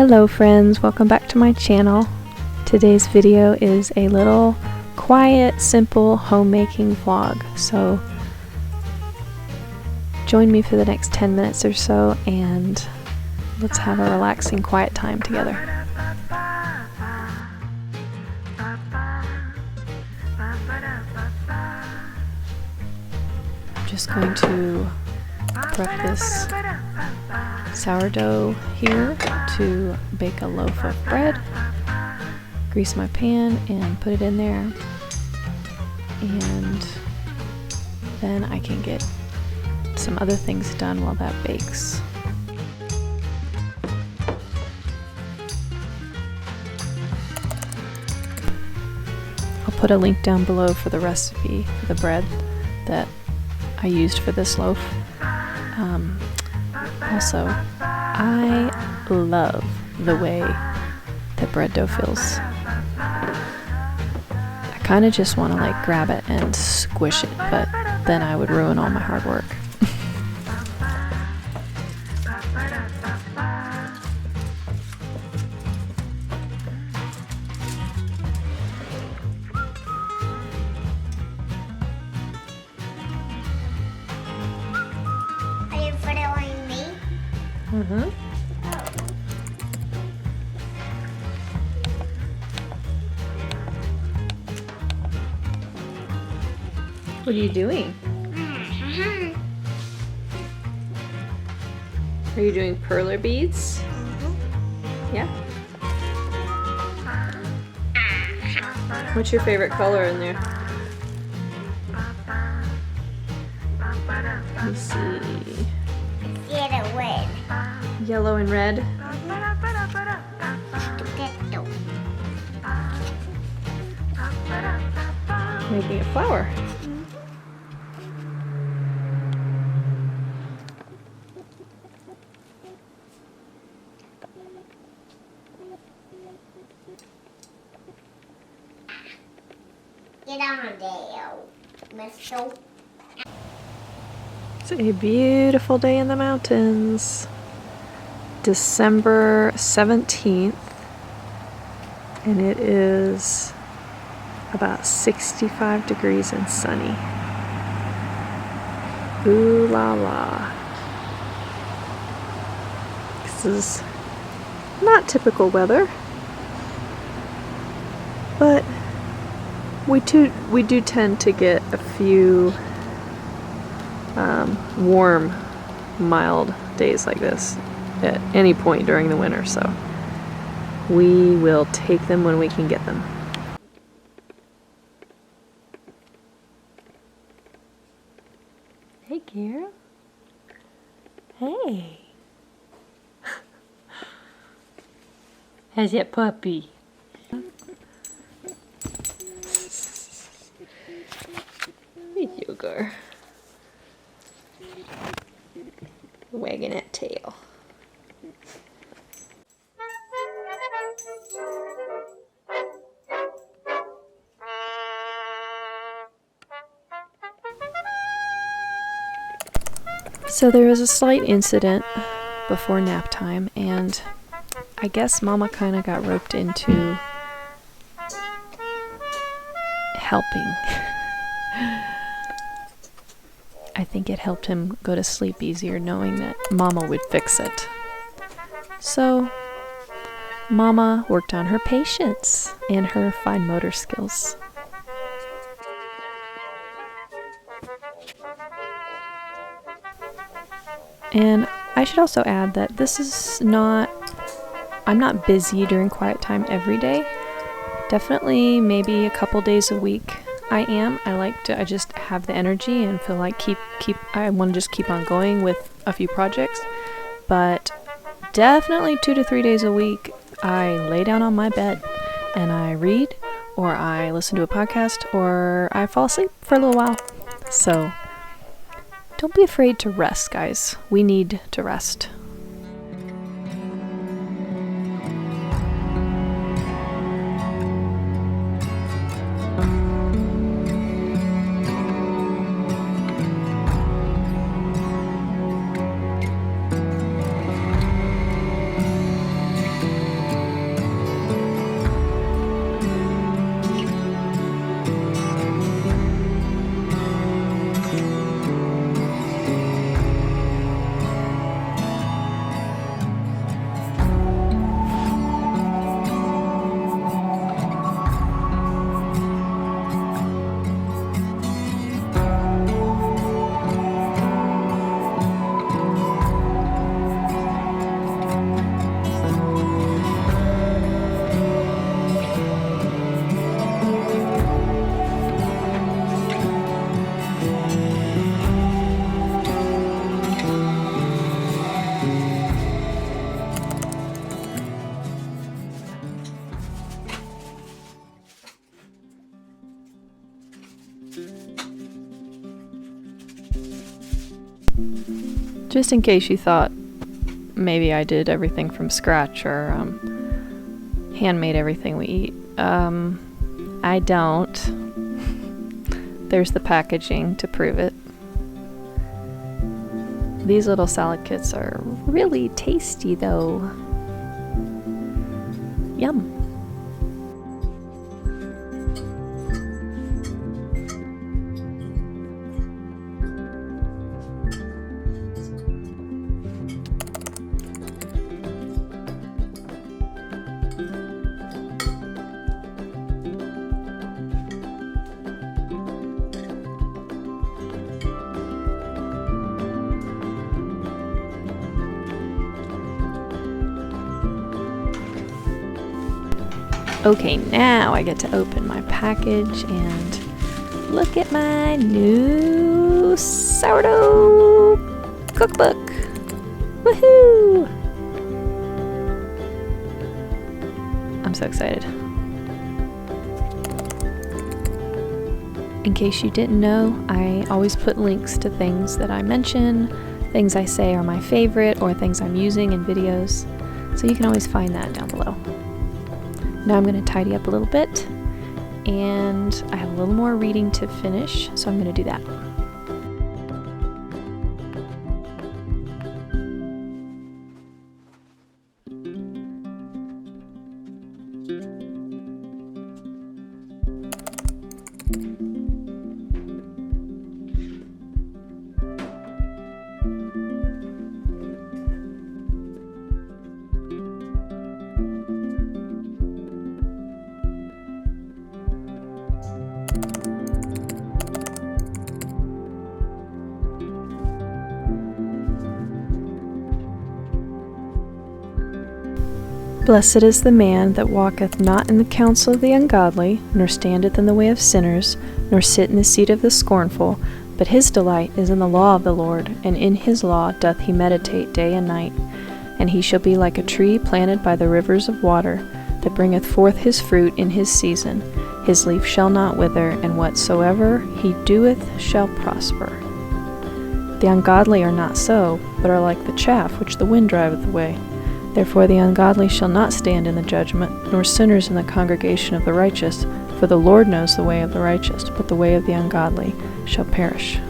Hello friends, welcome back to my channel. Today's video is a little quiet, simple homemaking vlog. So join me for the next 10 minutes or so and let's have a relaxing, quiet time together. I'm just going to prep this sourdough here to bake a loaf of bread. Grease my pan and put it in there, and then I can get some other things done while that bakes. I'll put a link down below for the recipe for the bread that I used for this loaf. Also, I love the way that bread dough feels. I kind of just want to like grab it and squish it, but then I would ruin all my hard work. Mm-hmm. What are you doing? Are you doing perler beads? Yeah? What's your favorite color in there? Let me see. Yellow and red. Making a flower. Get on there, Mister. It's a beautiful day in the mountains. December 17th, and it is about 65 degrees and sunny. Ooh la la. This is not typical weather, but we do tend to get a few warm, mild days like this at any point during the winter, so we will take them when we can get them. Hey, Carol. Hey. How's that puppy? Hey, Yogar. Wagging that tail. So there was a slight incident before nap time, and I guess Mama kind of got roped into helping. I think it helped him go to sleep easier knowing that Mama would fix it. So Mama worked on her patience and her fine motor skills. And I should also add that I'm not busy during quiet time every day. Definitely maybe a couple days a week I am. I just have the energy and feel like I want to just keep on going with a few projects. But definitely 2 to 3 days a week I lay down on my bed and I read, or I listen to a podcast, or I fall asleep for a little while. So don't be afraid to rest, guys. We need to rest. Just in case you thought maybe I did everything from scratch or handmade everything we eat. I don't. There's the packaging to prove it. These little salad kits are really tasty though. Yum. Okay, now I get to open my package and look at my new sourdough cookbook. Woohoo! I'm so excited. In case you didn't know, I always put links to things that I mention, things I say are my favorite, or things I'm using in videos, so you can always find that down below. Now I'm going to tidy up a little bit, and I have a little more reading to finish, so I'm going to do that. Blessed is the man that walketh not in the counsel of the ungodly, nor standeth in the way of sinners, nor sit in the seat of the scornful, but his delight is in the law of the Lord, and in his law doth he meditate day and night. And he shall be like a tree planted by the rivers of water, that bringeth forth his fruit in his season. His leaf shall not wither, and whatsoever he doeth shall prosper. The ungodly are not so, but are like the chaff which the wind driveth away. Therefore the ungodly shall not stand in the judgment, nor sinners in the congregation of the righteous. For the Lord knows the way of the righteous, but the way of the ungodly shall perish.